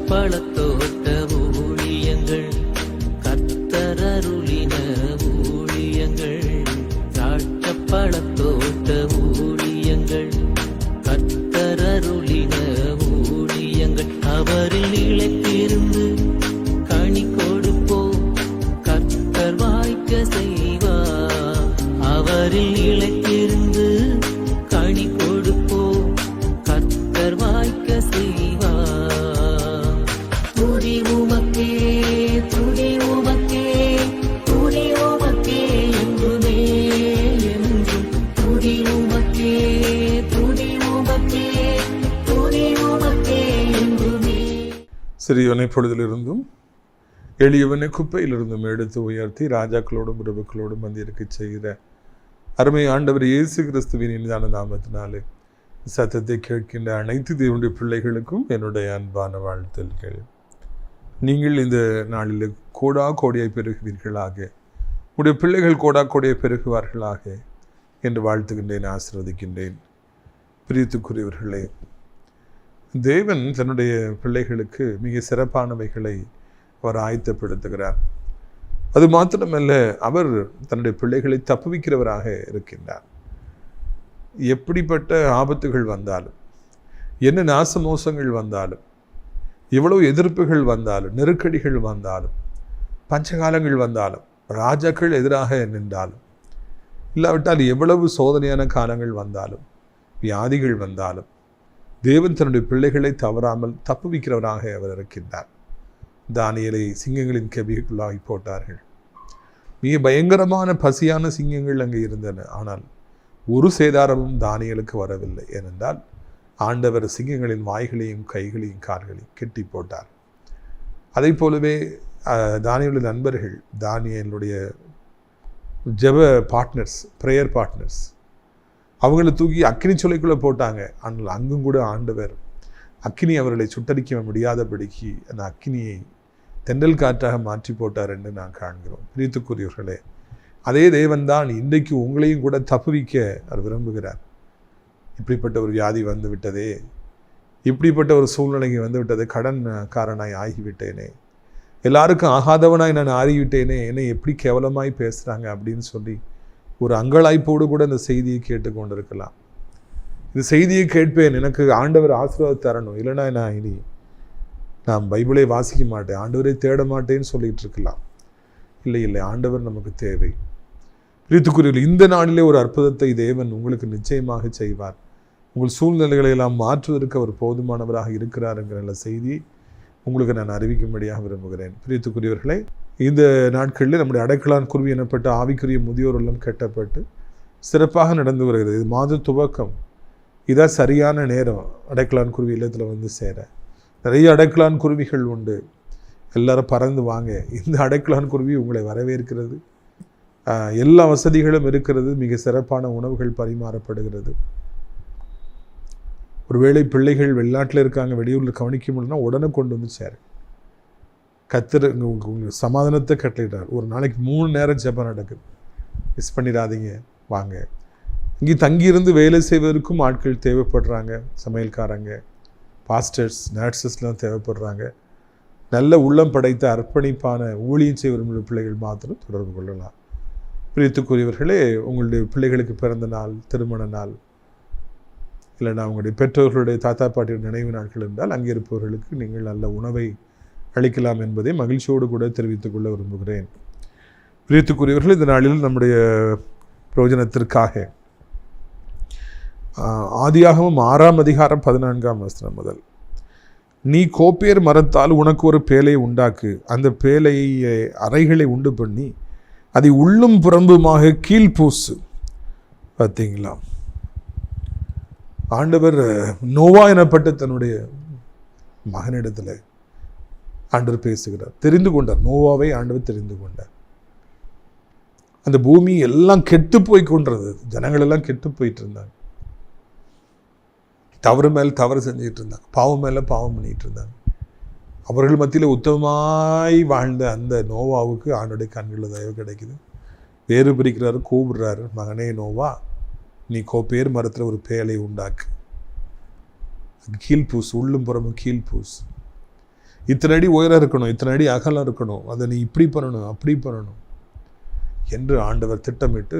பழத்தோட்ட ஊழியங்கள், கர்த்தரருளின ஊழியங்கள். திராட்சை பழத்தோட்ட ஊழியங்கள், கர்த்தரருளின ஊழியங்கள். அவரில் நிலைத்திருந்து கனி கொடுப்போம், கர்த்தர் வாய்க்க செய்வார். அவரில் நிலைத்திருந்து கனி கொடுப்போம், கர்த்தர் வாய்க்க செய்வார். துதி உமக்கே, துதி உமக்கே, துதி உமக்கே என்றுமே என்றும். துதி உமக்கே, துதி உமக்கே, துதி உமக்கே என்றுமே. சிறியவனை பொழுதிலிருந்தும் எளியவனை குப்பையிலிருந்தும் எடுத்து உயர்த்தி ராஜாக்களோடும் பிரபுக்களோடும் வந்திருக்க செய்கிற அருமை ஆண்டவர் இயேசு கிறிஸ்துவின் இனிதான நாமத்தினாலே சத்தத்தை கேட்கின்ற அனைத்து தேவனுடைய பிள்ளைகளுக்கும் என்னுடைய அன்பான வாழ்த்துக்கள். நீங்கள் இந்த நாளில் கோடா கோடியை பெருகுவீர்களாக, உடைய பிள்ளைகள் கோடா கோடியை பெருகுவார்களாக என்று வாழ்த்துகின்றேன், ஆசீர்வதிக்கின்றேன். பிரியத்துக்குரியவர்களே, தேவன் தன்னுடைய பிள்ளைகளுக்கு மிக சிறப்பானவைகளை அவர் ஆயத்தப்படுத்துகிறார். அது மாத்திரமல்ல, அவர் தன்னுடைய பிள்ளைகளை தப்புவிக்கிறவராக இருக்கின்றார். எப்படிப்பட்ட ஆபத்துகள் வந்தாலும், என்ன நாசமோசங்கள் வந்தாலும், எவ்வளவு எதிர்ப்புகள் வந்தாலும், நெருக்கடிகள் வந்தாலும், பஞ்சகாலங்கள் வந்தாலும், ராஜாக்கள் எதிராக நின்றாலும், இல்லாவிட்டால் எவ்வளவு சோதனையான காலங்கள் வந்தாலும், வியாதிகள் வந்தாலும், தேவன் தன்னுடைய பிள்ளைகளை தவறாமல் தப்புவிக்கிறவராக அவர் இருக்கின்றார். தானியேலை சிங்கங்களின் கெபிக்குள்ளாகி போட்டார்கள். மிக பயங்கரமான பசியான சிங்கங்கள் அங்கே இருந்தன. ஆனால் ஒரு சேதாரமும் தானியேலுக்கு வரவில்லை. ஏனென்றால் ஆண்டவர் சிங்கங்களின் வாய்களையும் கைகளையும் கால்களையும் கெட்டி போட்டார். அதை போலவே தானியேலுடைய நண்பர்கள், தானியேலுடைய ஜெப பார்ட்னர்ஸ், ப்ரேயர் பார்ட்னர்ஸ், அவங்களை தூக்கி அக்கினி சொல்லைக்குள்ளே போட்டாங்க. ஆனால் அங்கும் கூட ஆண்டவர் அக்கினி அவர்களை சுட்டரிக்க முடியாதபடிக்கு அந்த அக்கினியை தென்றல் காற்றாக மாற்றி போட்டார் என்று நான் காண்கிறோம். பிரியத்துக்குரியவர்களே, அதே தேவன்தான் இன்றைக்கு உங்களையும் கூட தப்புவிக்க அவர் விரும்புகிறார். இப்படிப்பட்ட ஒரு வியாதி வந்து விட்டதே, இப்படிப்பட்ட ஒரு சூழ்நிலைக்கு வந்து விட்டதே, கடன்காரனாய் ஆகிவிட்டேனே, எல்லாருக்கும் ஆகாதவனாய் நான் ஆறிவிட்டேனே, என்னை எப்படி கேவலமாய் பேசுகிறாங்க அப்படின்னு சொல்லி ஒரு அங்கலாய்ப்போடு கூட இந்த செய்தியை கேட்டுக்கொண்டிருக்கலாம். இந்த செய்தியை கேட்பேன், எனக்கு ஆண்டவர் ஆசீர்வாதம் தரணும், இல்லைனா நான் பைபிளை வாசிக்க மாட்டேன், ஆண்டவரை தேட மாட்டேன்னு சொல்லிட்டு இருக்கலாம். இல்லை, ஆண்டவர் நமக்கு தேவை. பிரியத்துக்குரியவர்களே, இந்த நாளிலே ஒரு அற்புதத்தை தேவன் உங்களுக்கு நிச்சயமாக செய்வார். உங்கள் சூழ்நிலைகளை எல்லாம் மாற்றுவதற்கு அவர் போதுமானவராக இருக்கிறார் என்கிற நல்ல செய்தியை உங்களுக்கு நான் அறிவிக்கும்படியாக விரும்புகிறேன். பிரியத்துக்குரியவர்களே, இந்த நாட்களில் நம்முடைய அடைக்கலான் குருவி எனப்பட்ட ஆவிக்குரிய முதியோர் இல்லம் கட்டப்பட்டு சிறப்பாக நடந்து வருகிறது. இது மாத துவக்கம். இதான் சரியான நேரம் அடைக்கலான் குருவி இல்லத்தில் வந்து சேர. நிறைய அடைக்கலான் குருவிகள் உண்டு, எல்லாரும் பறந்து வாங்க. இந்த அடைக்கலான் குருவி உங்களை வரவேற்கிறது. எல்லா வசதிகளும் இருக்கிறது, மிக சிறப்பான உணவுகள் பரிமாறப்படுகிறது. ஒருவேளை பிள்ளைகள் வெளிநாட்டில் இருக்காங்க, வெளியூரில் கவனிக்க முடியும்னா உடனே கொண்டு வந்து சேர. கர்த்தர் உங்கள் சமாதானத்தை கட்டளையிட்டார். ஒரு நாளைக்கு 3 நேரம் ஜெபம் நடக்குது, மிஸ் பண்ணிடாதீங்க, வாங்க. இங்கே தங்கியிருந்து வேலை செய்வதற்கும் ஆட்கள் தேவைப்படுறாங்க. சமையல்காரங்க, பாஸ்டர்ஸ், நர்சஸ்லாம் தேவைப்படுறாங்க. நல்ல உள்ளம் படைத்த அர்ப்பணிப்பான ஊழியம் செய்ய விரும்புகிற பிள்ளைகள் மாத்திரம் தொடர்பு கொள்ளலாம். பிரியத்துக்குரியவர்களே, உங்களுடைய பிள்ளைகளுக்கு பிறந்த நாள், திருமண நாள், இல்லைன்னா உங்களுடைய பெற்றோர்களுடைய தாத்தா பாட்டியோட நினைவு நாட்கள் இருந்தால் அங்கே இருப்பவர்களுக்கு நீங்கள் நல்ல உணவை அளிக்கலாம் என்பதை மகிழ்ச்சியோடு கூட தெரிவித்துக் கொள்ள விரும்புகிறேன். பிரியத்துக்குரியவர்கள், இந்த நாளில் நம்முடைய பிரயோஜனத்திற்காக ஆதியாகமம் 6ஆம் அதிகாரம் 14ஆம் வசனம் முதல், நீ கோப்பேர் மரத்தால் உனக்கு ஒரு பேலையை உண்டாக்கு, அந்த பேலையை அறைகளை உண்டு பண்ணி அதை உள்ளும் புறம்புமாக கீழ்பூசு. பார்த்தீங்களா, ஆண்டவர் நோவா எனப்பட்ட தன்னுடைய மகனிடத்தில் ஆண்டவர் பேசுகிறார். தெரிந்து கொண்டார், நோவாவை ஆண்டவர் தெரிந்து கொண்டார். அந்த பூமி எல்லாம் கெட்டு போய் கொண்டிருந்தது, ஜனங்கள் எல்லாம் கெட்டு போயிட்டு இருந்தாங்க, தவறு மேல் தவறு செஞ்சுட்டு இருந்தாங்க, பாவம் மேல பாவம் பண்ணிட்டு இருந்தாங்க. அவர்கள் மத்தியில் உத்தமமாய் வாழ்ந்த அந்த நோவாவுக்கு ஆண்டோடைய கண்களில் தயவு கிடைக்குது. வேறு பிரிக்கிறாரு, கூப்பிடுறாரு, மகனே நோவா, நீ கோப்பேர் மரத்தில் ஒரு பேலை உண்டாக்கு, கீழ்பூஸ், உள்ளும் புறமும் கீழ்பூஸ். இத்தனை அடி உயரம் இருக்கணும், இத்தனை அடி அகலம் இருக்கணும், அதை நீ இப்படி பண்ணணும் அப்படி பண்ணணும் என்று ஆண்டவர் திட்டமிட்டு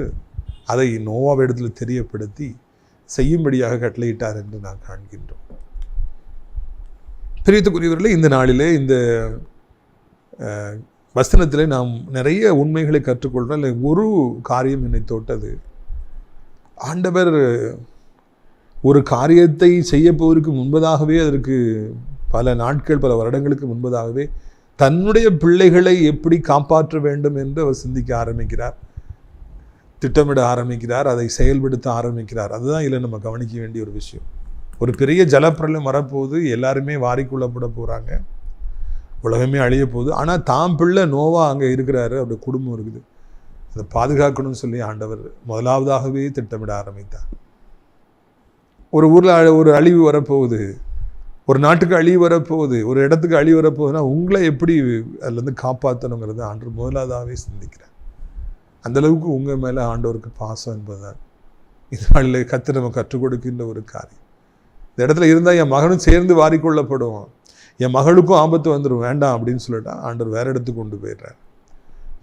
அதை நோவாவிடத்தில் தெரியப்படுத்தி செய்யும்படியாக கட்டளையிட்டார் என்று நாம் காண்கின்றோம். பிரியத்துக்குரியவர்களே, இந்த நாளிலே இந்த வசனத்திலே நாம் நிறைய உண்மைகளை கற்றுக்கொள்கிறோம். இல்லை, ஒரு காரியம் என்னை தொட்டது. ஆண்டவர் ஒரு காரியத்தை செய்ய போவதற்கு முன்பதாகவே, அதற்கு பல நாட்கள் பல வருடங்களுக்கு முன்பதாகவே தன்னுடைய பிள்ளைகளை எப்படி காப்பாற்ற வேண்டும் என்று அவர் சிந்திக்க ஆரம்பிக்கிறார், திட்டமிட ஆரம்பிக்கிறார், அதை செயல்படுத்த ஆரம்பிக்கிறார். அதுதான் இதில் நம்ம கவனிக்க வேண்டிய ஒரு விஷயம். ஒரு பெரிய ஜலப்பிரளயம் வரப்போகுது, எல்லாருமே வாரிக்கொள்ளப்பட போகிறாங்க, உலகமே அழிய போகுது. ஆனால் தாம் பிள்ளை நோவா அங்கே இருக்கிறாரு, அவருடைய குடும்பம் இருக்குது, அதை பாதுகாக்கணும்னு சொல்லி ஆண்டவர் முதலாவதாகவே திட்டமிட ஆரம்பித்தார். ஒரு ஊரில் ஒரு அழிவு வரப்போகுது, ஒரு நாட்டுக்கு அழிவு வரப்போகுது, ஒரு இடத்துக்கு அழிவு வரப்போகுதுன்னா உங்களை எப்படி அதுலேருந்து காப்பாற்றணுங்கிறத ஆண்டவர் முதலாவதாகவே சிந்திக்கிறார். அந்தளவுக்கு உங்கள் மேலே ஆண்டவருக்கு பாசம் என்பதுதான் இதனால கற்று நம்ம கற்றுக் கொடுக்கின்ற ஒரு காரியம். இந்த இடத்துல இருந்தால் என் மகனும் சேர்ந்து வாரிக்கொள்ளப்படுவான், என் மகளுக்கும் ஆபத்து வந்துடும், வேண்டாம் அப்படின்னு சொல்லிட்டா ஆண்டவர் வேற இடத்துக்கு கொண்டு போயிடுறார்.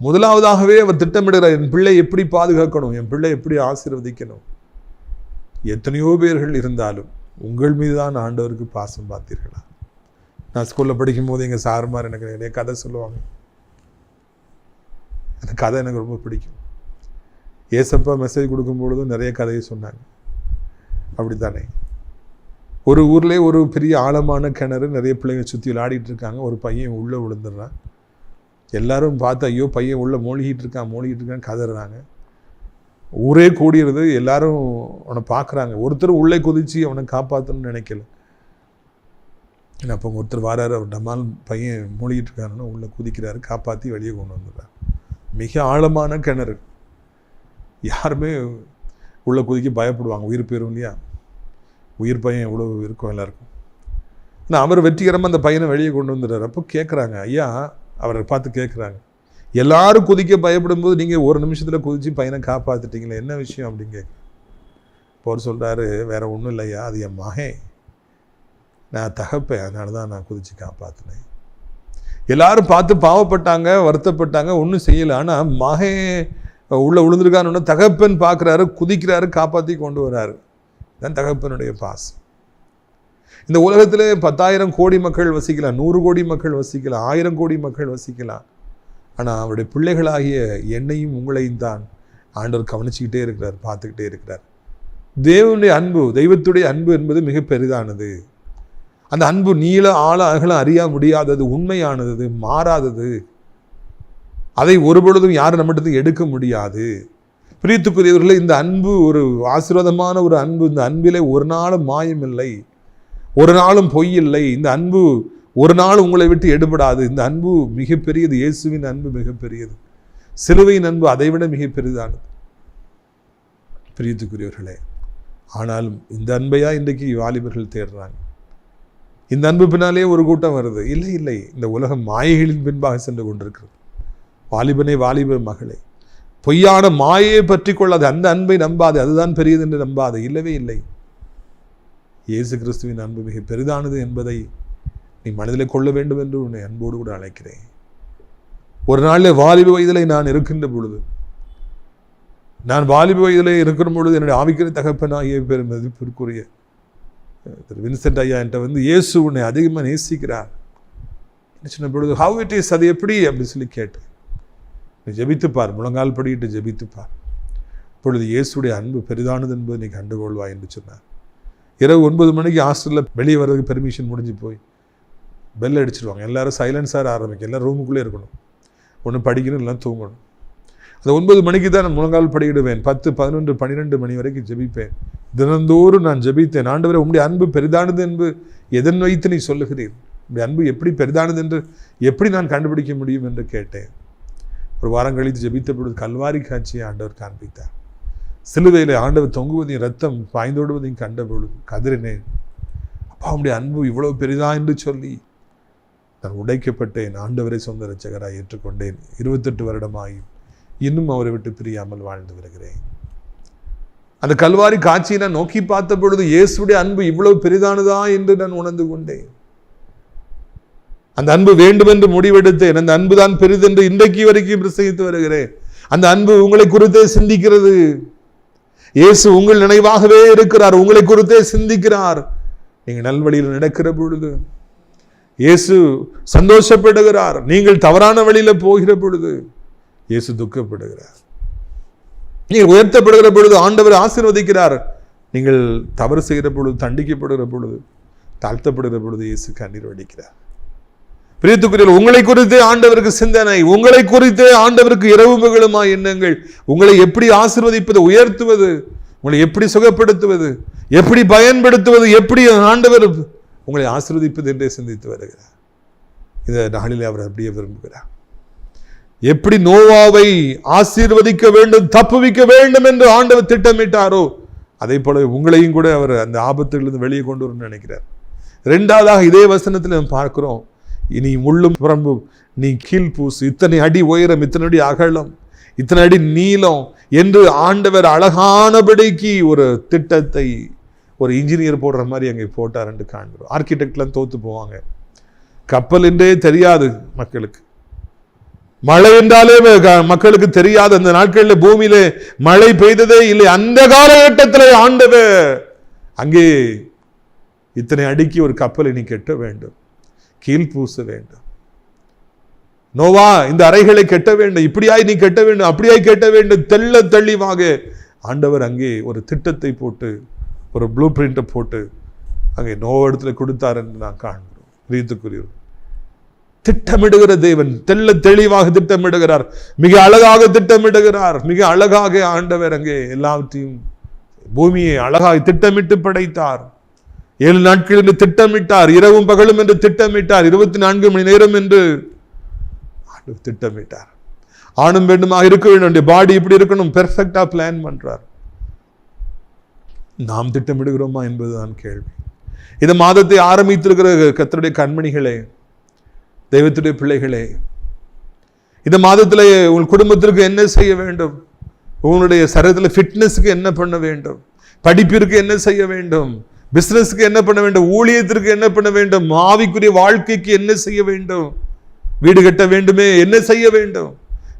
முதலாவதாகவே அவர் திட்டமிடுகிறார், என் பிள்ளை எப்படி பாதுகாக்கணும், என் பிள்ளை எப்படி ஆசீர்வதிக்கணும். எத்தனையோ பேர்கள் இருந்தாலும் உங்கள் மீது தான் ஆண்டவருக்கு பாசம் பார்த்தீர்களா? நான் ஸ்கூலில் படிக்கும் போது எங்கள் சார்மார் எனக்கு நிறைய கதை சொல்லுவாங்க. அந்த கதை எனக்கு ரொம்ப பிடிக்கும். ஏசப்பா மெசேஜ் கொடுக்கும் பொழுதும் நிறைய கதையை சொன்னாங்க. அப்படித்தானே, ஒரு ஊர்லேயே ஒரு பெரிய ஆழமான கிணறு, நிறைய பிள்ளைங்க சுற்றி விளையாடிட்டு இருக்காங்க. ஒரு பையன் உள்ளே விழுந்துடுறான். எல்லாரும் பார்த்து ஐயோ பையன் உள்ளே மூழ்கிட்டு இருக்கான் கதறாங்க. ஊரே கூடிடுது, எல்லாரும் அவனை பார்க்குறாங்க. ஒருத்தர் உள்ளே குதித்து அவனை காப்பாற்றணும்னு நினைக்கல. அப்போ ஒருத்தர் வராரு, அவர் நம்மால் பையன் மூழ்கிட்டு இருக்காருன்னு உள்ளே குதிக்கிறாரு, காப்பாற்றி வெளியே கொண்டு வந்துடுறாரு. மிக ஆழமான கிணறு, யாருமே உள்ளே குதிக்க பயப்படுவாங்க, உயிர் போயிடும் இல்லையா, உயிர் பையன் எவ்வளோ இருக்கும் எல்லாருக்கும். ஆனால் அவர் வெற்றிகரமாக அந்த பையனை வெளியே கொண்டு வந்துடுறாரு. அப்போ கேட்குறாங்க, ஐயா அவரை பார்த்து கேட்குறாங்க, எல்லாரும் குதிக்க பயப்படும் போது நீங்கள் ஒரு நிமிஷத்தில் குதித்து பையனை காப்பாற்றிட்டீங்களே, என்ன விஷயம் அப்படின்னு கேட்க. இப்போ அவர் சொல்கிறாரு, வேற ஒன்றும் இல்லையா, அது என் மகன், நான் தகப்பேன், அதனால தான் நான் குதித்து காப்பாற்றினேன். எல்லாரும் பார்த்து பாவப்பட்டாங்க, வருத்தப்பட்டாங்க, ஒன்றும் செய்யலை. ஆனால் மகன் உள்ளே விழுந்திருக்கான்னு தகப்பன் பார்க்குறாரு, குதிக்கிறாரு, காப்பாற்றி கொண்டு வர்றாரு. தான் தகப்பனுடைய பாசம். இந்த உலகத்தில் 10,000 கோடி மக்கள் வசிக்கலாம், 100 கோடி மக்கள் வசிக்கலாம், 1000 கோடி மக்கள் வசிக்கலாம். ஆனால் அவருடைய பிள்ளைகளாகிய என்னையும் உங்களையும் தான் ஆண்டவர் கவனிச்சுக்கிட்டே இருக்கிறார், பார்த்துக்கிட்டே இருக்கிறார். தேவனுடைய அன்பு, தெய்வத்துடைய அன்பு என்பது மிக பெரிதானது. அந்த அன்பு நீள ஆழ அகலம் அறிய முடியாதது, உண்மையானது, மாறாதது. அதை ஒருபொழுதும் யாரும் நம்மிடத்துக்கு எடுக்க முடியாது. பிரியத்துக்குரியவர்களே, இந்த அன்பு ஒரு ஆசீர்வாதமான ஒரு அன்பு. இந்த அன்பிலே ஒரு நாளும் மாயம் இல்லை, ஒரு நாளும் பொய் இல்லை. இந்த அன்பு ஒரு நாள் உங்களை விட்டு எடுபடாது. இந்த அன்பு மிகப்பெரியது. இயேசுவின் அன்பு மிகப்பெரியது. சிலுவையின் அன்பு அதைவிட மிக பெரிதானது. பிரியத்துக்குரியவர்களே, ஆனாலும் இந்த அன்பையா இன்றைக்கு வாலிபர்கள் தேடுறாங்க. இந்த அன்பு பின்னாலே ஒரு கூட்டம் வருது. இல்லை, இந்த உலகம் மாயைகளின் பின்பாக சென்று கொண்டிருக்கிறது. வாலிபனே, வாலிப மகளே, பொய்யான மாயையை பற்றி கொள்ளாது, அந்த அன்பை நம்பாது, அதுதான் பெரியது என்று நம்பாது. இல்லவே இல்லை. இயேசு கிறிஸ்துவின் அன்பு மிக பெரிதானது என்பதை நீ மனதில் கொள்ள வேண்டும் என்று உன்னை அன்போடு கூட அழைக்கிறேன். ஒரு நாளில் வாலிப வயதிலே நான் இருக்கின்ற பொழுது, நான் வாலிப வயதிலே இருக்கிற பொழுது என்னுடைய ஆவிக்கிற தகப்பனாகிய பெரும் மதிப்பிற்குரிய திரு வின்சென்ட் ஐயா என்கிட்ட இயேசு உன்னை அதிகமாக நேசிக்கிறார் சொன்ன பொழுது, ஹவ் இட் இஸ், அது எப்படி அப்படின்னு சொல்லி கேட்டேன். நீ ஜெபித்துப்பார், முழங்கால் படிக்கிட்டு ஜெபித்துப்பார், இப்பொழுது இயேசுடைய அன்பு பெரிதானது என்பது நீ கண்டுகொள்வாய் என்று சொன்னார். இரவு 9 மணிக்கு ஹாஸ்டலில் வெளியே வர்றதுக்கு பெர்மிஷன் முடிஞ்சு போய் பெல் அடிச்சிடுவாங்க. எல்லோரும் சைலன்ஸாக ஆரம்பிக்கும், எல்லாம் ரூமுக்குள்ளே இருக்கணும், ஒன்று படிக்கணும், எல்லாம் தூங்கணும். அது 9 மணிக்கு தான் நான் முழங்கால் படிக்கிடுவேன். 10, 11, 12 மணி வரைக்கும் ஜெபிப்பேன். தினந்தோறும் நான் ஜெபித்தேன். ஆண்டவரே, உங்களுடைய அன்பு பெரிதானது என்று எதன் வைத்து நீ சொல்லுகிறீர்? உங்களுடைய அன்பு எப்படி பெரிதானது என்று எப்படி நான் கண்டுபிடிக்க முடியும் என்று கேட்டேன். ஒரு வாரம் கழித்து ஜெபித்த பொழுது கல்வாரி காட்சியை ஆண்டவர் காண்பித்தார். சிலுவையில் ஆண்டவர் தொங்குவதையும் ரத்தம் பாய்ந்தோடுவதையும் கண்ட பொழுது கதறினேன். அப்பா, உங்களுடைய அன்பு இவ்வளவு பெரிதா என்று சொல்லி நான் உடைக்கப்பட்டேன். ஆண்டவரை சொந்த இரட்சகராய் ஏற்றுக்கொண்டேன். 28 வருடமாகி இன்னும் அவரை விட்டு பிரியாமல் வாழ்ந்து வருகிறேன். அந்த கல்வாரி காட்சியை நான் நோக்கி பார்த்த பொழுது இயேசுடைய அன்பு இவ்வளவு பெரிதானதா என்று நான் உணர்ந்து கொண்டேன். அந்த அன்பு வேண்டும் என்று முடிவெடுத்தேன். அந்த அன்பு தான் பெரிதென்று இன்றைக்கு வரைக்கும் பிரசங்கித்து வருகிறேன். அந்த அன்பு உங்களை குறித்தே சிந்திக்கிறது. இயேசு உங்கள் நினைவாகவே இருக்கிறார், உங்களை குறித்தே சிந்திக்கிறார். நீங்கள் நல்வழியில் நடக்கிற பொழுது இயேசு சந்தோஷப்படுகிறார். நீங்கள் தவறான வழியில போகிற பொழுது இயேசு துக்கப்படுகிறார். நீங்கள் உயர்த்தப்படுகிற பொழுது ஆண்டவர் ஆசீர்வதிக்கிறார். நீங்கள் தவறு செய்கிற பொழுது, தண்டிக்கப்படுகிற பொழுது, தாழ்த்தப்படுகிற பொழுது இயேசு கண்ணீர் வடிக்கிறார். பிரியத்துக்குரியவர், உங்களை குறித்தே ஆண்டவருக்கு சிந்தனை, உங்களை குறித்தே ஆண்டவருக்கு இரவு பகலுமா எண்ணங்கள். உங்களை எப்படி ஆசீர்வதிப்பது, உயர்த்துவது, உங்களை எப்படி சுகப்படுத்துவது, எப்படி பயன்படுத்துவது, எப்படி ஆண்டவர் உங்களை ஆசீர்வதிப்பது என்றே சிந்தித்து வருகிறார். இந்த நாளிலே அவர் அப்படியே விரும்புகிறார். எப்படி நோவாவை ஆசீர்வதிக்க வேண்டும், தப்புவிக்க வேண்டும் என்று ஆண்டவர் திட்டமிட்டாரோ அதே போல உங்களையும் கூட அவர் அந்த ஆபத்திலிருந்து வெளியே கொண்டு வரணும்னு நினைக்கிறார். இரண்டாவதாக இதே வசனத்தில் நாம் பார்க்கிறோம், இனி முள்ளும் புறம்பும் நீ கீழ் பூசு, இத்தனை அடி உயரம், இத்தனை அடி அகலம், இத்தனை அடி நீளம் என்று ஆண்டவர் அழகானபடிக்கு ஒரு திட்டத்தை ஒரு இன்ஜினியர் போடுற மாதிரி அங்கே போட்டார் என்று காண்கிறோம். ஆர்கிடெக்ட்லாம் தோத்து போவாங்க. கப்பல் என்றே தெரியாது மக்களுக்கு, மழை என்றாலே மக்களுக்கு தெரியாது. அந்த நாட்களில் பூமியில மழை பெய்ததே இல்லை. அந்த காலகட்டத்தில் ஆண்டவர் அங்கே இத்தனை அடிக்கு ஒரு கப்பலை நீ கட்ட வேண்டும், கீழ் பூச வேண்டும். நோவா, இந்த அறைகளை கட்ட வேண்டும், இப்படியாய் நீ கட்ட வேண்டும், அப்படியாய் கட்ட வேண்டும். தெள்ள தெளிவாக ஆண்டவர் அங்கே ஒரு திட்டத்தை போட்டு, ஒரு ப்ளூ பிரிண்டை போட்டு அங்கே நோவா இடத்துல கொடுத்தார் என்று நான் காண்கிறோம். பிரியத்துக்குரியவர், திட்டமிடுகிற தேவன் தெள்ள தெளிவாக திட்டமிடுகிறார், மிக அழகாக திட்டமிடுகிறார். மிக அழகாக ஆண்டவர் அங்கே எல்லாவற்றையும், பூமியை அழகாக திட்டமிட்டு படைத்தார். 7 நாட்கள் என்று திட்டமிட்டார், இரவும் பகலும் என்று திட்டமிட்டார், 24 மணி நேரம் என்று திட்டமிட்டார். ஆணும் பெண்ணுமாக இருக்க வேண்டும், பாடி இப்படி இருக்கணும், பெர்ஃபெக்டா பிளான் பண்றார். நாம் திட்டமிடுகிறோமா என்பதுதான் கேள்வி. இந்த மாதத்தை ஆரம்பித்திருக்கிற கர்த்தருடைய கண்மணிகளே, தெய்வத்துடைய பிள்ளைகளே, இந்த மாதத்தில் உங்கள் குடும்பத்திற்கு என்ன செய்ய வேண்டும், உங்களுடைய சரீரத்தில் ஃபிட்னஸுக்கு என்ன பண்ண வேண்டும், படிப்பிற்கு என்ன செய்ய வேண்டும், பிசினஸ்க்கு என்ன பண்ண வேண்டும், ஊழியத்திற்கு என்ன பண்ண வேண்டும், ஆவிக்குரிய வாழ்க்கைக்கு என்ன செய்ய வேண்டும், வீடு கட்ட வேண்டுமே என்ன செய்ய வேண்டும்,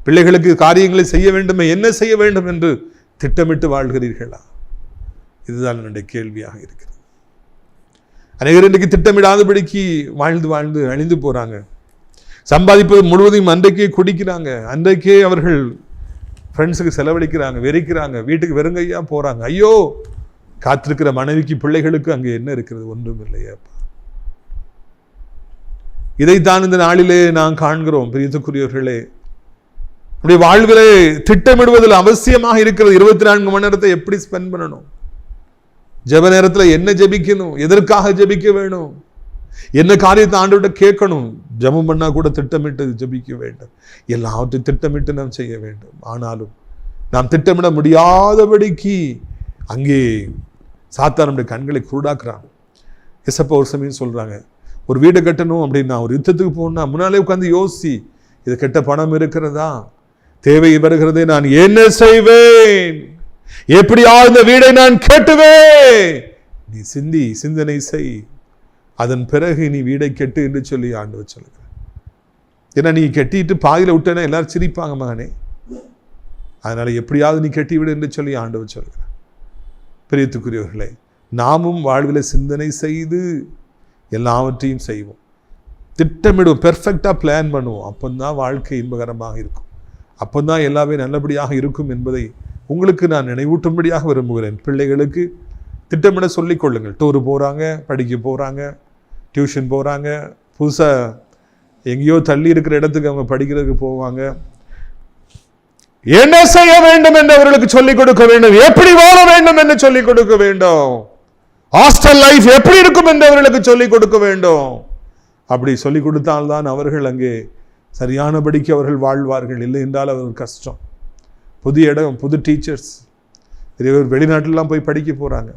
பிள்ளைகளுக்கு காரியங்களை செய்ய வேண்டுமே என்ன செய்ய வேண்டும் என்று திட்டமிட்டு வாழ்கிறீர்களா? இதுதான் என்னுடைய கேள்வியாக இருக்கிறது. அநேகர் இன்றைக்கு திட்டமிடாதபடிக்கு வாழ்ந்து வாழ்ந்து அழிந்து போறாங்க. சம்பாதிப்பது முழுவதையும் அன்றைக்கே குடிக்கிறாங்க, அன்றைக்கே அவர்கள் ஃப்ரெண்ட்ஸுக்கு செலவழிக்கிறாங்க, வெறிக்கிறாங்க, வீட்டுக்கு வெறுங்கையா போறாங்க. ஐயோ, காத்திருக்கிற மனைவிக்கு பிள்ளைகளுக்கு அங்கே என்ன இருக்கிறது? ஒன்றும் இல்லையாப்பா. இதைத்தான் இந்த நாளிலே நாம் காண்கிறோம். பிரியத்துக்குரியவர்களே, நம்முடைய வாழ்விலே திட்டமிடுவதில் அவசியமாக இருக்கிறது. 24 மணி நேரத்தை எப்படி ஸ்பெண்ட் பண்ணணும், ஜெப நேரத்தில் என்ன ஜெபிக்கணும், எதற்காக ஜெபிக்க வேணும், என்ன காரியத்தை ஆண்டவர்கிட்ட கேட்கணும், ஜெபம் பண்ணா கூட திட்டமிட்டு ஜெபிக்க வேண்டும். எல்லாவற்றையும் திட்டமிட்டு நாம் செய்ய வேண்டும். ஆனாலும் நாம் திட்டமிட முடியாதபடிக்கு அங்கே சாத்தான் நம்முடைய கண்களை குருடாக்குறான். எசப்பா ஒரு சமயம் சொல்றாங்க, ஒரு வீடு கட்டணும் அப்படின்னா, ஒரு யுத்தத்துக்கு போகணும்னா முன்னாலே உட்காந்து யோசி, இது கெட்ட பணம் இருக்கிறதா, தேவை வருகிறதே, நான் என்ன செய்வேன், எப்படியா இந்த வீடை நான் கட்டுவேன். நீ சிந்தனை செய், அதன் பிறகு நீ வீடை கெட்டு என்று சொல்லி ஆண்டவர் சொல்லுகிறார். ஏன்னா நீ கட்டிட்டு பாதியில விட்டேன்னா எல்லாரும் சிரிப்பாங்க மகனே, அதனால எப்படியாவது நீ கட்டி விடு என்று சொல்லி ஆண்டவர் சொல்லுகிறார். பிரியத்துக்குரியவர்களே, நாமும் வாழ்வில் சிந்தனை செய்து எல்லாவற்றையும் செய்வோம், திட்டமிடுவோம், பெர்ஃபெக்டா பிளான் பண்ணுவோம். அப்பந்தான் வாழ்க்கை இன்பகரமாக இருக்கும், அப்பந்தான் எல்லாமே நல்லபடியாக இருக்கும் என்பதை உங்களுக்கு நான் நினைவூட்டும்படியாக விரும்புகிறேன். பிள்ளைகளுக்கு திட்டமிட சொல்லிக் கொள்ளுங்கள். டூரு போகிறாங்க, படிக்க போகிறாங்க, டியூஷன் போகிறாங்க, புதுசாக எங்கேயோ தள்ளி இருக்கிற இடத்துக்கு அவங்க படிக்கிறதுக்கு போவாங்க. என்ன செய்ய வேண்டும் என்று அவர்களுக்கு சொல்லிக் கொடுக்க வேண்டும், எப்படி வாழ வேண்டும் என்று சொல்லிக் கொடுக்க வேண்டும், ஹாஸ்டல் லைஃப் எப்படி இருக்கும் என்று அவர்களுக்கு சொல்லிக் கொடுக்க வேண்டும். அப்படி சொல்லிக் கொடுத்தால்தான் அவர்கள் அங்கே சரியானபடிக்கு அவர்கள் வாழ்வார்கள். இல்லை என்றால் அவர்கள் கஷ்டம். புது இடம், புது டீச்சர்ஸ், வெளிநாட்டிலாம் போய் படிக்க போறாங்க.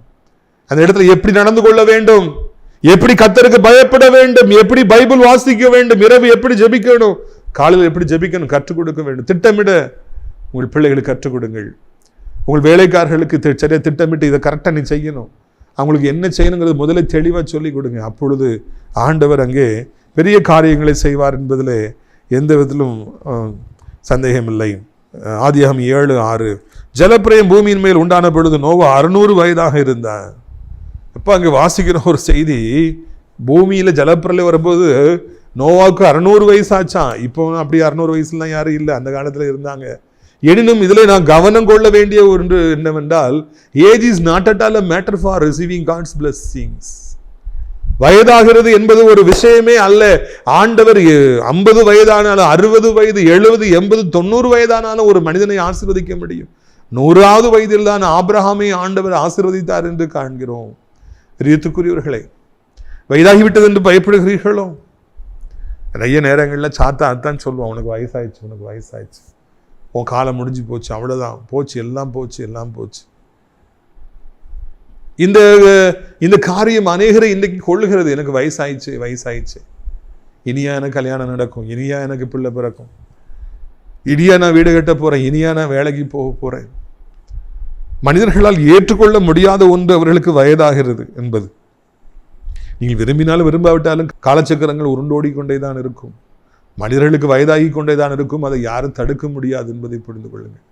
அந்த இடத்துல எப்படி நடந்து கொள்ள வேண்டும், எப்படி கர்த்தருக்கு பயப்பட வேண்டும், எப்படி பைபிள் வாசிக்க வேண்டும், இரவு எப்படி ஜெபிக்கணும், காலையில் எப்படி ஜெபிக்கணும் கற்றுக் கொடுக்க வேண்டும். திட்டமிட உங்கள் பிள்ளைகளுக்கு கற்றுக் கொடுங்கள். உங்கள் வேலைக்காரர்களுக்கு சரியா திட்டமிட்டு இதை கரெக்டாக நீ செய்யணும், அவங்களுக்கு என்ன செய்யணுங்கிறது முதல்ல தெளிவாக சொல்லிக் கொடுங்க. அப்பொழுது ஆண்டவர் அங்கே பெரிய காரியங்களை செய்வார் என்பதில் எந்த விதத்திலும் சந்தேகமில்லை. ஆதியாகமம் 7:6 ஜலப்பிரளயம் பூமியின் மேல் உண்டான பொழுது நோவா 600 வயதாக இருந்தார். இப்போ அங்கே வாசிக்கிற ஒரு செய்தி, பூமியில் ஜலப்பிரளயம் வரும்போது நோவாவுக்கு 600 வயசாச்சான். இப்போ அப்படி 600 வயசுலாம் யாரும் இல்லை, அந்த காலத்தில் இருந்தாங்க. எனினும் இதில் நான் கவனம் கொள்ள வேண்டிய ஒன்று என்னவென்றால், age is not at all a matter for receiving God's blessings. வயதாகிறது என்பது ஒரு விஷயமே அல்ல. ஆண்டவர் 50 வயதானாலும் 60 வயது 70 80 90 வயதானாலும் ஒரு மனிதனை ஆசீர்வதிக்க முடியும். 100வது வயதில் தான் ஆபிரகாமை ஆண்டவர் ஆசீர்வதித்தார் என்று காண்கிறோம். பிரியத்துக்குரியவர்களே, வயதாகிவிட்டது என்று பயப்படுகிறீர்களோ? நிறைய நேரங்களில் சாத்தா அதான் சொல்லுவான், உனக்கு வயசாயிடுச்சு, உனக்கு வயசாயிடுச்சு, உன் காலம் முடிஞ்சு போச்சு, அவ்வளோதான், போச்சு, எல்லாம் போச்சு, எல்லாம் போச்சு. இந்த காரியம் அநேகரை இன்றைக்கு கொள்ளுகிறது. எனக்கு வயசாயிடுச்சு, வயசாயிடுச்சு, இனியா எனக்கு கல்யாணம் நடக்கும், இனியா எனக்கு பிள்ளை பிறக்கும், இனியா நான் வீடு கட்ட போகிறேன், இனியா நான் வேலைக்கு போக போகிறேன். மனிதர்களால் ஏற்றுக்கொள்ள முடியாத ஒன்று அவர்களுக்கு வயதாகிறது என்பது. நீங்கள் விரும்பினாலும் விரும்பாவிட்டாலும் காலச்சக்கரங்கள் உருண்டோடி கொண்டே தான் இருக்கும். மனிதர்களுக்கு வயதாகி கொண்டே தான் இருக்கும். அதை யாரும் தடுக்க முடியாது என்பதை புரிந்து கொள்ளுங்கள்.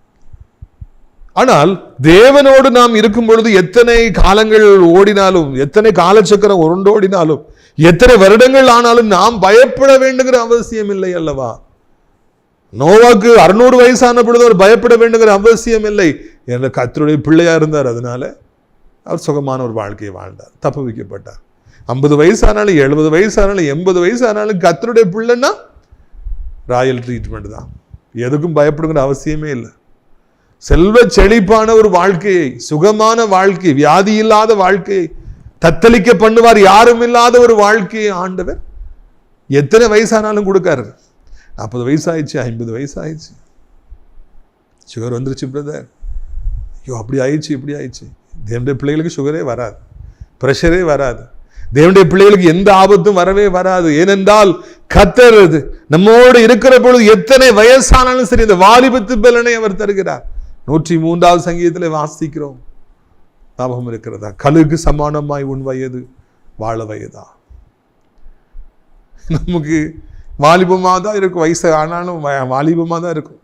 ஆனால் தேவனோடு நாம் இருக்கும் பொழுது எத்தனை காலங்கள் ஓடினாலும், எத்தனை காலச்சக்கரம் உருண்டோடினாலும், எத்தனை வருடங்கள் ஆனாலும் நாம் பயப்பட வேண்டுங்கிற அவசியம் இல்லை அல்லவா? நோவாக்கு 600 வயசான பொழுது அவர் பயப்பட வேண்டுங்கிற அவசியம் இல்லை. என்ற கர்த்தருடைய பிள்ளையா இருந்தார். அதனால அவர் சுகமான ஒரு வாழ்க்கையை வாழ்ந்தார், தப்பு வைக்கப்பட்டார். 50 வயசானாலும் 70 வயசானாலும் 80 வயசானாலும் கர்த்தருடைய பிள்ளைன்னா ராயல் ட்ரீட்மெண்ட் தான். எதுக்கும் பயப்படுங்கிற அவசியமே இல்லை. செல்வ செழிப்பான ஒரு வாழ்க்கையை, சுகமான வாழ்க்கை, வியாதி இல்லாத வாழ்க்கையை, தத்தளிக்க பண்ணுவார் யாரும் இல்லாத ஒரு வாழ்க்கையை ஆண்டவர் எத்தனை வயசானாலும் கொடுக்காரு. 40 வயசாயிடுச்சு, 50 வயசாயிடுச்சு, சுகர் வந்துருச்சு பிரதர், ஐயோ அப்படி ஆயிடுச்சு, இப்படி ஆயிடுச்சு. தேவனுடைய பிள்ளைகளுக்கு சுகரே வராது, பிரஷரே வராது. தேவனுடைய பிள்ளைகளுக்கு எந்த ஆபத்தும் வரவே வராது. ஏனென்றால் கர்த்தர் நம்மோடு இருக்கிற பொழுது எத்தனை வயசானாலும் சரி இந்த வாலிபத்து பலனை அவர் தருகிறார். 103வது சங்கீதத்தில் வாசிக்கிறோம், ஞாபகம் இருக்கிறதா? கழுகு சமானமாய் உன் வயது வாழ வயதா. நமக்கு வாலிபமாக தான் இருக்கும், வயசு ஆனாலும் வாலிபமாக தான் இருக்கும்.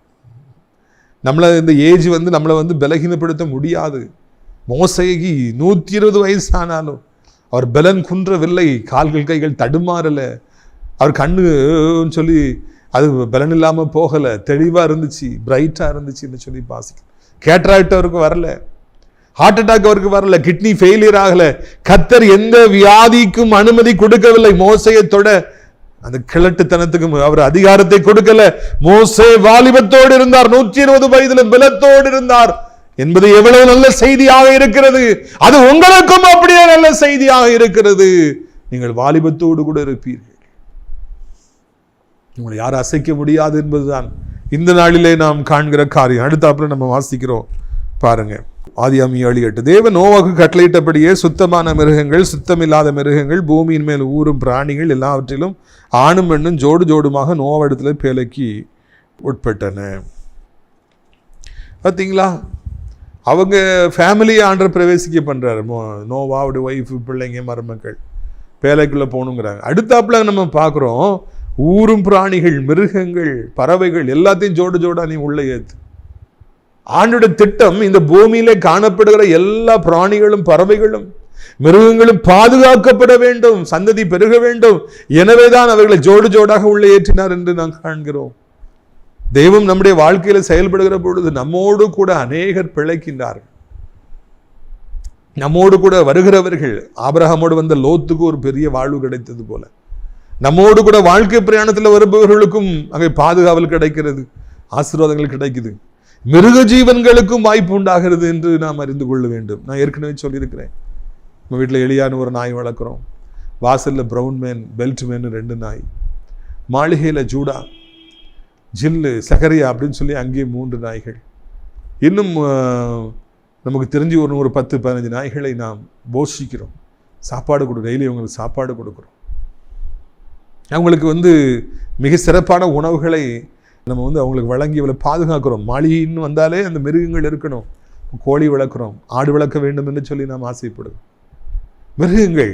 நம்மளை இந்த ஏஜ் நம்மளை பலகீனப்படுத்த முடியாது. மோசேக்கு 120 வயசானாலும் அவர் பலன் குன்றவில்லை, கால்கள் கைகள் தடுமாறல, அவர் கண்ணுன்னு சொல்லி அது பலன் இல்லாமல் போகலை, தெளிவாக இருந்துச்சு, பிரைட்டாக இருந்துச்சுன்னு சொல்லி வாசிக்க. கேட்ராக்ட் அவருக்கு வரல, ஹார்ட் அட்டாக் அவருக்கு வரல, கிட்னி ஃபெயிலியர் ஆகலை. கர்த்தர் எந்த வியாதிக்கும் அனுமதி கொடுக்கவில்லை. மோசையை தொட அந்த கிழட்டுத்தனத்துக்கு அவர் அதிகாரத்தை கொடுக்கல. மோசே வாலிபத்தோடு இருந்தார், 120 வயதுல பலத்தோடு இருந்தார் என்பது எவ்வளவு நல்ல செய்தியாக இருக்கிறது. அது உங்களுக்கும் அப்படியே நல்ல செய்தியாக இருக்கிறது. நீங்கள் வாலிபத்தோடு கூட இருப்பீர்கள், உங்களை யாரும் அசைக்க முடியாது என்பதுதான் இந்த நாளிலே நாம் காண்கிற காரியம். அடுத்தாப்புல நம்ம வாசிக்கிறோம் பாருங்க, ஆதியாகமம் 7:8. தேவன் நோவாவுக்கு கட்டளையிட்டபடியே சுத்தமான மிருகங்கள், சுத்தமில்லாத மிருகங்கள், பூமியின் மேல் ஊறும் பிராணிகள் எல்லாவற்றிலும் ஆணும் பெண்ணும் ஜோடு ஜோடுமாக நோவாவிடத்தில் பேலைக்கு உட்பட்டன. பார்த்தீங்களா, அவங்க ஃபேமிலியை ஆண்டவர் பிரவேசிக்க பண்ணுறாரு. நோவாவுடைய ஒய்ஃபு, பிள்ளைங்க, மருமக்கள் பேலைக்குள்ளே போகணுங்கிறாங்க. அடுத்தாப்புல நம்ம பார்க்குறோம், ஊரும் பிராணிகள், மிருகங்கள், பறவைகள் எல்லாத்தையும் ஜோடு ஜோடா நீ உள்ளே ஏற்று. ஆண்டோட திட்டம் இந்த பூமியிலே காணப்படுகிற எல்லா பிராணிகளும், பறவைகளும், மிருகங்களும் பாதுகாக்கப்பட வேண்டும், சந்ததி பெருக வேண்டும். எனவேதான் அவர்களை ஜோடு ஜோடாக உள்ளே ஏற்றினார் என்று நாம் காண்கிறோம். தெய்வம் நம்முடைய வாழ்க்கையில செயல்படுகிற பொழுது நம்மோடு கூட அநேகர் பிழைக்கின்றார்கள். நம்மோடு கூட வருகிறவர்கள், ஆபிரகாமோடு வந்த லோத்துக்கு ஒரு பெரிய வாழ்வு கிடைத்தது போல, நம்மோடு கூட வாழ்க்கை பிரயாணத்தில் வருபவர்களுக்கும் அங்கே பாதுகாவல் கிடைக்கிறது, ஆசீர்வாதங்கள் கிடைக்குது. மிருக ஜீவன்களுக்கும் வாய்ப்பு உண்டாகிறது என்று நாம் அறிந்து கொள்ள வேண்டும். நான் ஏற்கனவே சொல்லியிருக்கிறேன், நம்ம வீட்டில் எலியான்னு ஒரு நாய் வளர்க்குறோம், வாசலில் ப்ரௌன் மேன், பெல்ட் மேன் 2 நாய், மாளிகையில் ஜூடா, ஜில்லு, சகரியா அப்படின்னு சொல்லி அங்கேயே 3 நாய்கள். இன்னும் நமக்கு தெரிஞ்சு ஒரு 10-15 நாய்களை நாம் போஷிக்கிறோம், சாப்பாடு கொடுக்குறோம், டெய்லி அவங்களுக்கு சாப்பாடு கொடுக்குறோம். அவங்களுக்கு மிக சிறப்பான உணவுகளை நம்ம அவங்களுக்கு வழங்கி அவளை பாதுகாக்கிறோம். மாளிகைன்னு வந்தாலே அந்த மிருகங்கள் இருக்கணும். கோழி வளர்க்குறோம், ஆடு வளர்க்க வேண்டும் என்று சொல்லி நாம் ஆசைப்படுவோம். மிருகங்கள்,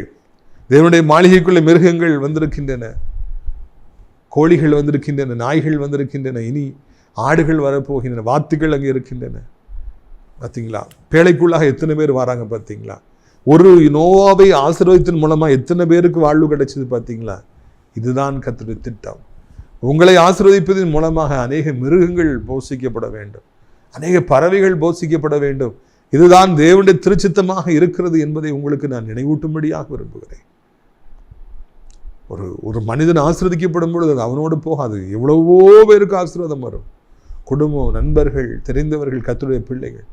தேவனுடைய மாளிகைக்குள்ளே மிருகங்கள் வந்திருக்கின்றன. கோழிகள் வந்திருக்கின்றன, நாய்கள் வந்திருக்கின்றன, இனி ஆடுகள் வரப்போகின்றன, வாத்துகள் அங்கே இருக்கின்றன. பார்த்தீங்களா? பேழைக்குள்ளாக எத்தனை பேர் வராங்க பார்த்தீங்களா? ஒரு நோவாவை ஆசீர்வாதத்தின் மூலமா எத்தனை பேருக்கு வாழ்வு கிடைச்சது பார்த்தீங்களா? இதுதான் கர்த்தருடைய திட்டம். உங்களை ஆசீர்வதிப்பதன் மூலமாக அநேக மிருகங்கள் போஷிக்கப்பட வேண்டும், அநேக பறவைகள் போஷிக்கப்பட வேண்டும். இதுதான் தேவனுடைய திருச்சித்தமாக இருக்கிறது என்பதை உங்களுக்கு நான் நினைவூட்டும்படியாக விரும்புகிறேன். ஒரு மனிதன் ஆசீர்வதிக்கப்படும் பொழுது அவனோடு போகாது, எவ்வளவோ பேருக்கு ஆசீர்வாதம் வரும். குடும்பம், நண்பர்கள், தெரிந்தவர்கள், கர்த்தருடைய பிள்ளைகள்.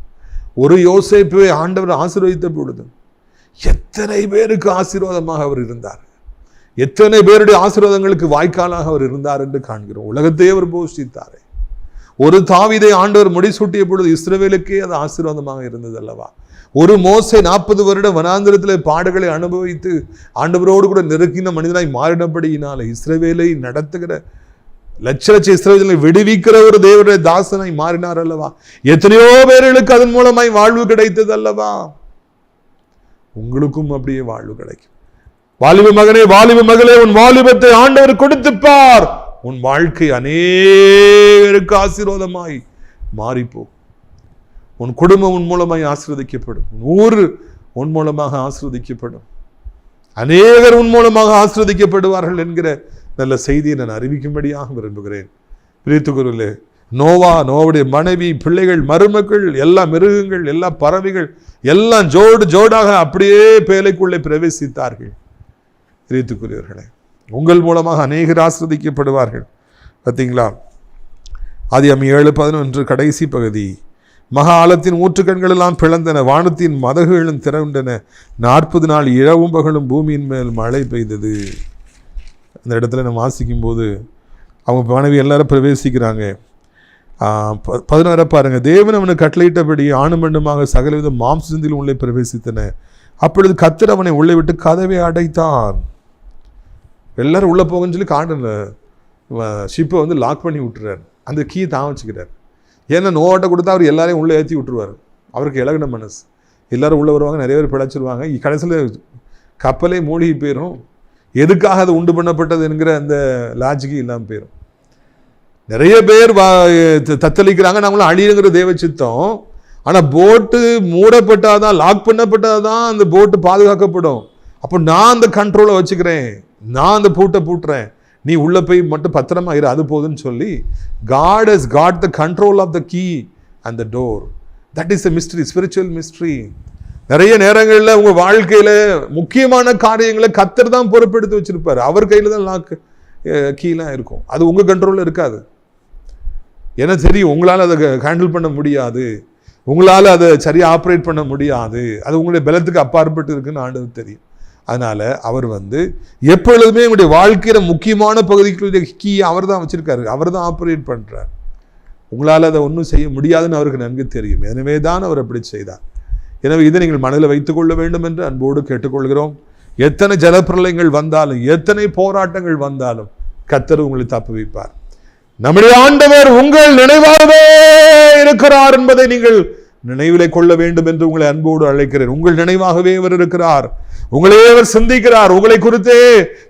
ஒரு யோசேப்பை ஆண்டவர் ஆசீர்வதித்த பொழுது எத்தனை பேருக்கு ஆசீர்வாதமாக அவர் இருந்தார், எத்தனை பேருடைய ஆசீர்வாதங்களுக்கு வாய்க்காலாக அவர் இருந்தார் என்று காண்கிறோம். உலகத்தையே அவர் போஷித்தார். ஒரு தாவீதை ஆண்டவர் முடிசூட்டிய பொழுது இஸ்ரவேலுக்கே அது ஆசீர்வாதமாக இருந்தது அல்லவா? ஒரு மோசே 40 வருடம் வனாந்திரத்தில் பாடுகளை அனுபவித்து ஆண்டவரோடு கூட நெருக்கின மனிதனாய் மாறினபடியினால இஸ்ரவேலை நடத்துகிற லட்ச இஸ்ரவேலை விடுவிக்கிற ஒரு தேவனுடைய தாசனாய் மாறினார் அல்லவா? எத்தனையோ பேர்களுக்கு அதன் மூலமாய் வாழ்வு கிடைத்தது அல்லவா? உங்களுக்கும் அப்படியே வாழ்வு கிடைக்கும். வாலிப மகனே, வாலிப மகளே, உன் வாலிபத்தை ஆண்டவர் கொடுத்து பார். உன் வாழ்க்கை அநேகருக்கு ஆசீர்வாதமாய் மாறிப்போ. உன் குடும்பம் உன் மூலமாய் ஆசீர்வதிக்கப்படும், ஊர் உன் மூலமாக ஆசீர்வதிக்கப்படும், அநேகர் உன் மூலமாக ஆசீர்வதிக்கப்படுவார்கள் என்கிற நல்ல செய்தியை நான் அறிவிக்கும்படியாக விரும்புகிறேன். பிரியத்துக்குரியவர்களே, நோவாவுடைய மனைவி, பிள்ளைகள், மருமக்கள், எல்லா மிருகங்கள், எல்லா பறவைகள் எல்லாம் ஜோடாக அப்படியே பேழைக்குள்ளே பிரவேசித்தார்கள். பிரியத்துக்குரியவர்களே, உங்கள் மூலமாக அநேகர் ஆசீர்வதிக்கப்படுவார்கள். பார்த்தீங்களா? ஆதியாகமம் 7:11 கடைசி பகுதி. மகா ஆழத்தின் ஊற்றுக்கண்கள் எல்லாம் பிளந்தன, வானத்தின் மதகுகளும் திறவுண்டன, 40 நாள் இரவும் பகலும் பூமியின் மேல் மழை பெய்தது. அந்த இடத்துல நம்ம வாசிக்கும் போது அவங்க மனைவி எல்லாரும் பிரவேசிக்கிறாங்க. 16 பாருங்க. தேவன் அவனுக்கு கட்டளையிட்டபடி ஆணும் பெண்ணுமாக சகலவித மாம்சத்தில் உள்ளே பிரவேசித்தன. அப்பொழுது கர்த்தர் அவனை உள்ளே விட்டு கதவை அடைத்தான். எல்லாரும் உள்ளே போகன்னு சொல்லி காடல ஷிப்பை லாக் பண்ணி விட்டுறாரு. அந்த கீயை தான் வச்சுக்கிறார். ஏன்னா நோவாட்ட கொடுத்தா அவர் எல்லாரையும் உள்ளே ஏற்றி விட்டுருவார். அவருக்கு இலகுன மனசு. எல்லாரும் உள்ளே வருவாங்க, நிறைய பேர் பிழைச்சிருவாங்க. கடைசியில் கப்பலே மூழ்கி போயிடும். எதுக்காக அது உண்டு பண்ணப்பட்டது என்கிற அந்த லாஜிக்கு இல்லாமல் போயிடும். நிறைய பேர் தத்தளிக்கிறாங்க, நம்மளும் அழியுங்கிற தேவ சித்தம். ஆனால் போட்டு மூடப்பட்டாதான், லாக் பண்ணப்பட்டாதான் அந்த போட்டு பாதுகாக்கப்படும். அப்போ நான் அந்த கண்ட்ரோலை வச்சுக்கிறேன், நான் அந்த பூட்டை பூட்டுறேன், நீ உள்ளே போய் மட்டும் பத்திரமா இரு, அது போதுன்னு சொல்லி God has got the control of the key and the door. That is a mystery, spiritual mystery. நிறைய நேரங்களில் உங்கள் வாழ்க்கையில் முக்கியமான காரியங்களை கர்த்தர் தான் பொறுப்பெடுத்து வச்சிருப்பார். அவர் கையில் தான் லாக் கீலாம் இருக்கும். அது உங்கள் கண்ட்ரோலில் இருக்காது. ஏன்னா தெரியும், உங்களால் அதை ஹேண்டில் பண்ண முடியாது, உங்களால் அதை சரியாக ஆப்ரேட் பண்ண முடியாது, அது உங்களுடைய பலத்துக்கு அப்பாற்பட்டு இருக்குன்னு ஆண்டவர் தெரியும். அதனால் அவர் எப்பொழுதுமே உங்களுடைய வாழ்க்கையில் முக்கியமான பகுதிகளுடைய கீயை அவர் தான் வச்சுருக்காரு, அவர் தான் ஆப்ரேட் பண்ணுறார். உங்களால் அதை ஒன்றும் செய்ய முடியாதுன்னு அவருக்கு நன்கு தெரியும். எனவே தான் அவர் அப்படி செய்தார். எனவே இதை நீங்கள் மனதில் வைத்துக்கொள்ள வேண்டும் என்று அன்போடு கேட்டுக்கொள்கிறோம். எத்தனை ஜலப்பிரளயங்கள் வந்தாலும், எத்தனை போராட்டங்கள் வந்தாலும் கர்த்தர் உங்களை தப்புவிப்பார். நம்முடைய ஆண்டவர் உங்கள் நினைவாகவே இருக்கிறார் என்பதை நீங்கள் நினைவிலே கொள்ள வேண்டும் என்று உங்களை அன்போடு அழைக்கிறேன். உங்கள் நினைவாகவே அவர் இருக்கிறார், உங்களே அவர் சிந்திக்கிறார், உங்களை குறித்தே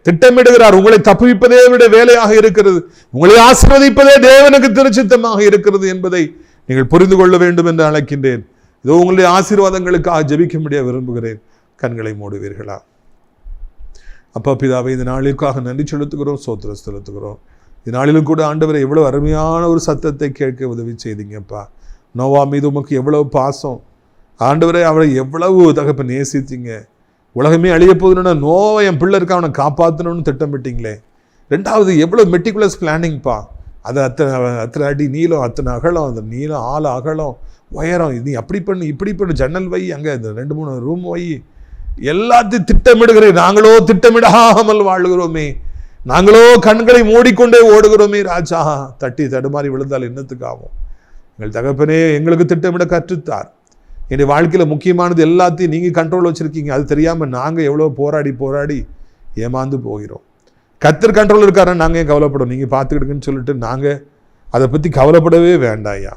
திட்டமிடுகிறார். உங்களை தப்புவிப்பதே விட வேலையாக இருக்கிறது, உங்களை ஆசீர்வதிப்பதே தேவனுக்கு திருச்சித்தமாக இருக்கிறது என்பதை நீங்கள் புரிந்து கொள்ள வேண்டும் என்று அழைக்கின்றேன். இதோ உங்களுடைய ஆசீர்வாதங்களுக்காக ஜெபிக்கும்படியாக விரும்புகிறேன். கண்களை மூடுவீர்களா? அப்பா பிதாவை, இந்த நாளிற்காக நன்றி செலுத்துகிறோம், ஸ்தோத்திரம் செலுத்துகிறோம். இந்த நாளிலும் கூட ஆண்டவரை எவ்வளவு அருமையான ஒரு சத்தத்தை கேட்க உதவி செய்தீங்கப்பா. நோவா மீது உமக்கு எவ்வளவு பாசம் ஆண்டவரை, அவரை எவ்வளவு தகப்ப நேசித்தீங்க. உலகமே அழிய போதுன்னா நோவை என் பிள்ளை இருக்க அவனை காப்பாற்றணும்னு திட்டமிட்டீங்களே. ரெண்டாவது எவ்வளோ மெட்டிகுலஸ் பிளானிங்ப்பா. அது அத்தனை அடி நீளம், அத்தனை அகலம், அந்த நீளம் ஆழ அகலம் உயரம், நீ அப்படி பண்ணு இப்படி பண்ணு, ஜன்னல் வை, அங்கே இந்த 2-3 ரூம் வை, எல்லாத்தையும் திட்டமிடுகிறேன். நாங்களோ திட்டமிடாமல் வாழுகிறோமே, நாங்களோ கண்களை மூடிக்கொண்டே ஓடுகிறோமே ராஜா. தட்டி தடுமாறி விழுந்தால் என்னத்துக்கு ஆகும்? எங்கள் தகப்பனே எங்களுக்கு திட்டமிட கற்றுத்தார். என்னுடைய வாழ்க்கையில் முக்கியமானது எல்லாத்தையும் நீங்கள் கண்ட்ரோல் வச்சுருக்கீங்க. அது தெரியாமல் நாங்கள் எவ்வளோ போராடி ஏமாந்து போகிறோம். கர்த்தர் கண்ட்ரோல் இருக்காருன்னு நாங்கள் ஏன் கவலைப்படும்? நீங்கள் பார்த்துக்கிட்டுங்கன்னு சொல்லிட்டு நாங்கள் அதை பற்றி கவலைப்படவே வேண்டாயா.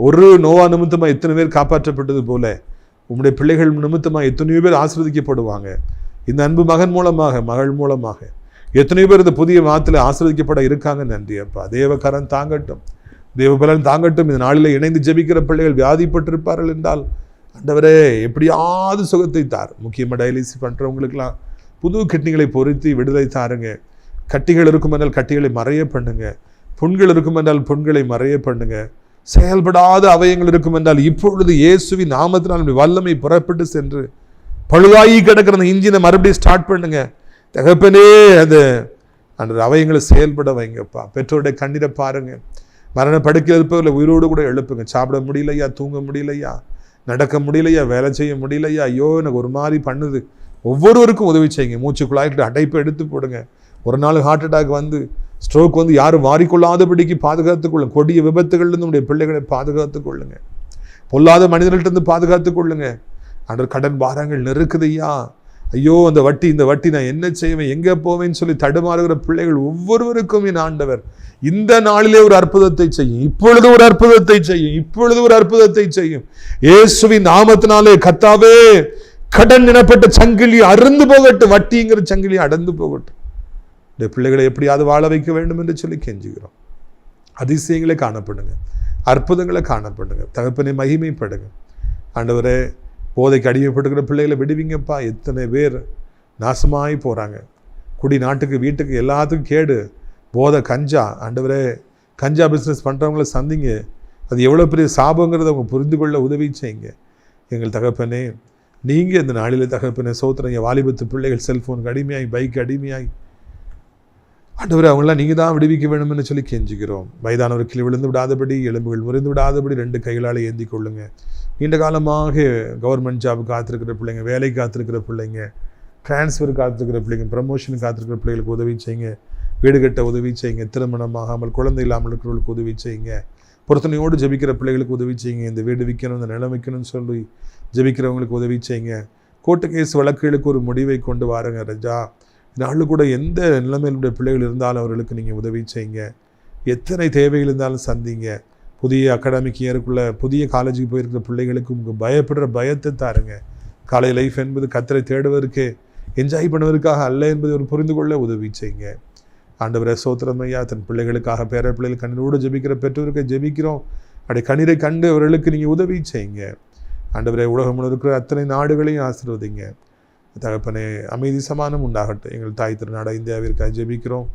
ஒரு நோவா நிமித்தமாக எத்தனை பேர் காப்பாற்றப்பட்டது போல உங்களுடைய பிள்ளைகள் நிமித்தமாக எத்தனையோ பேர் ஆசீர்வதிக்கப்படுவாங்க. இந்த அன்பு மகன் மூலமாக, மகள் மூலமாக எத்தனையோ பேர் இந்த புதிய மாதத்தில் ஆசீர்வதிக்கப்பட இருக்காங்க. நன்றி அப்பா. தேவகரம் தாங்கட்டும், தேவபலன் தாங்கட்டும். இந்த நாளில் இணைந்து ஜெபிக்கிற பிள்ளைகள் வியாதிப்பட்டிருப்பார்கள் என்றால் ஆண்டவரே எப்படியாவது சுகத்தை தார். முக்கியமாக டயாலிசிஸ் பண்ணுறவங்களுக்கெல்லாம் புது கிட்னிகளை பொருத்தி விடுதலை தாருங்க. கட்டிகள் இருக்கும் என்றால் கட்டிகளை மறைய பண்ணுங்க. புண்கள் இருக்கும் என்றால் புண்களை மறைய பண்ணுங்க. செயல்படாத அவயங்கள் இருக்கும் என்றால் இப்பொழுது இயேசுவின் நாமத்தினால் வல்லமை புறப்பட்டு சென்று பழுதாகி கிடக்கிற அந்த இன்ஜினை மறுபடியும் ஸ்டார்ட் பண்ணுங்க. தகப்பனே அந்த அவயங்களை செயல்பட வைங்கப்பா. பெற்றோருடைய கண்ணீரை பாருங்க. மரண படுக்கையில் இருப்பவர்களை உயிரோடு கூட எழுப்புங்க. சாப்பிட முடியலையா, தூங்க முடியலையா, நடக்க முடியலையா, வேலை செய்ய முடியலையா, ஐயோ எனக்கு ஒரு மாதிரி பண்ணுது, ஒவ்வொருவருக்கும் உதவி செய்யுங்க. மூச்சு குழாய்கிட்ட அடைப்பை எடுத்து போடுங்க. ஒரு நாள் ஹார்ட் அட்டாக் வந்து ஸ்ட்ரோக் வந்து யாரும் மாறிக்கொள்ளாதபடிக்கு பாதுகாத்துக் கொள்ளுங்க. கொடிய விபத்துகள்லேருந்து நம்முடைய பிள்ளைகளை பாதுகாத்துக் கொள்ளுங்க. பொல்லாத மனிதர்கள்ட்ட பாதுகாத்துக் கொள்ளுங்க. ஆண்டவர் கடன் பாரங்கள் நெருக்குதையா, ஐயோ அந்த வட்டி இந்த வட்டி நான் என்ன செய்வேன், எங்கே போவேன்னு சொல்லி தடுமாறுகிற பிள்ளைகள் ஒவ்வொருவருக்கும் என் ஆண்டவர் இந்த நாளிலே ஒரு அற்புதத்தை செய்யும். இப்பொழுது ஒரு அற்புதத்தை செய்யும். இப்பொழுது ஒரு அற்புதத்தை செய்யும். இயேசுவின் நாமத்தினாலே கர்த்தாவே கடன் எனப்பட்ட சங்கிலி அறுந்து போகட்டும். வட்டிங்கிற சங்கிலி அடர்ந்து போகட்டும். இந்த பிள்ளைகளை எப்படியாவது வாழ வைக்க வேண்டும் என்று சொல்லி கெஞ்சுகிறோம். அதிசயங்களை காணப்படுங்க, அற்புதங்களை காணப்படுங்க. தகப்பனை மகிமைப்படுங்க. ஆண்டவரே போதைக்கு அடிமைப்பட்டுக்கிற பிள்ளைகளை விடுவீங்கப்பா. எத்தனை பேர் நாசமாகி போகிறாங்க. குடி நாட்டுக்கு வீட்டுக்கு எல்லாத்துக்கும் கேடு. போதை கஞ்சா. ஆண்டவரே கஞ்சா பிஸ்னஸ் பண்ணுறவங்கள சந்திங்க. அது எவ்வளோ பெரிய சாபங்கிறத அவங்க புரிந்து கொள்ள உதவி செய்யுங்க. எங்கள் தகப்பனே நீங்கள் இந்த நாளில் தகப்பனே சோத்திரங்க. வாலிபத்து பிள்ளைகள் செல்ஃபோனுக்கு அடிமையாகி, பைக்கு அடிமையாகி, ஆண்டவரே அவங்களாம் நீங்கள் தான் விடுவிக்க வேணும்னு சொல்லி கெஞ்சுகிறோம். வயதானவர் கீழே விழுந்து விடாதபடி, எலும்புகள் முறிந்து விடாதபடி 2 கைகளால் ஏந்தி கொள்ளுங்க. நீண்ட காலமாக கவர்மெண்ட் ஜாப் காத்திருக்கிற பிள்ளைங்க, வேலை காத்திருக்கிற பிள்ளைங்க, டிரான்ஸ்ஃபர் காத்திருக்கிற பிள்ளைங்க, ப்ரமோஷன் காத்திருக்கிற பிள்ளைகளுக்கு உதவி செய்யுங்க. வீடு கட்ட உதவி செய்யுங்க. திருமணமாகாமல் குழந்தை இல்லாமல் இருக்கிறவர்களுக்கு உதவி செய்யுங்க. பொருத்தனையோடு ஜெபிக்கிற பிள்ளைகளுக்கு உதவி செய்யுங்க. இந்த வீடு விற்கணும், இந்த நிலம் விற்கணும்னு சொல்லி ஜெபிக்கிறவங்களுக்கு உதவி செய்யுங்க. கோர்ட்டு கேஸ் வழக்குகளுக்கு ஒரு முடிவை கொண்டு வாருங்க ரஜா. நாளில் கூட எந்த நிலைமையிலுடைய பிள்ளைகள் இருந்தாலும் அவர்களுக்கு நீங்கள் உதவி செய்யுங்க. எத்தனை தேவைகள் இருந்தாலும் சந்திங்க. புதிய அகாடமிக் இயருக்குள்ளே புதிய காலேஜுக்கு போயிருக்கிற பிள்ளைகளுக்கு உங்களுக்கு பயப்படுற பயத்தை தாருங்க. காலை லைஃப் என்பது கர்த்தரை தேடுவதற்கு, என்ஜாய் பண்ணுவதற்காக அல்ல என்பதை ஒரு புரிந்து கொள்ள உதவி செய்யுங்க. ஆண்டவரே சோத்திரமையா, தன் பிள்ளைகளுக்காக பேர பிள்ளைகள் கண்ணீரோடு ஜெபிக்கிற பெற்றோருக்கு ஜெபிக்கிறோம். அப்படி கண்ணீரை கண்டு அவர்களுக்கு நீங்கள் உதவி செய்யுங்க. ஆண்டவரே உலகம் இருக்கிற அத்தனை நாடுகளையும் ஆசீர்வதிங்க. தகப்பனே அமைதி சமானம் உண்டாகட்டும். எங்கள் தாய் திருநாடு இந்தியாவிற்காக ஜெபிக்கிறோம்.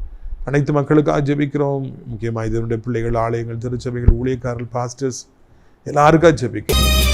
அனைத்து மக்களுக்காக ஜெபிக்கிறோம். முக்கியமாக இதனுடைய பிள்ளைகள், ஆலயங்கள், திருச்சபைகள், ஊழியக்காரர்கள், பாஸ்டர்ஸ் எல்லாருக்காக ஜெபிக்கிறோம்.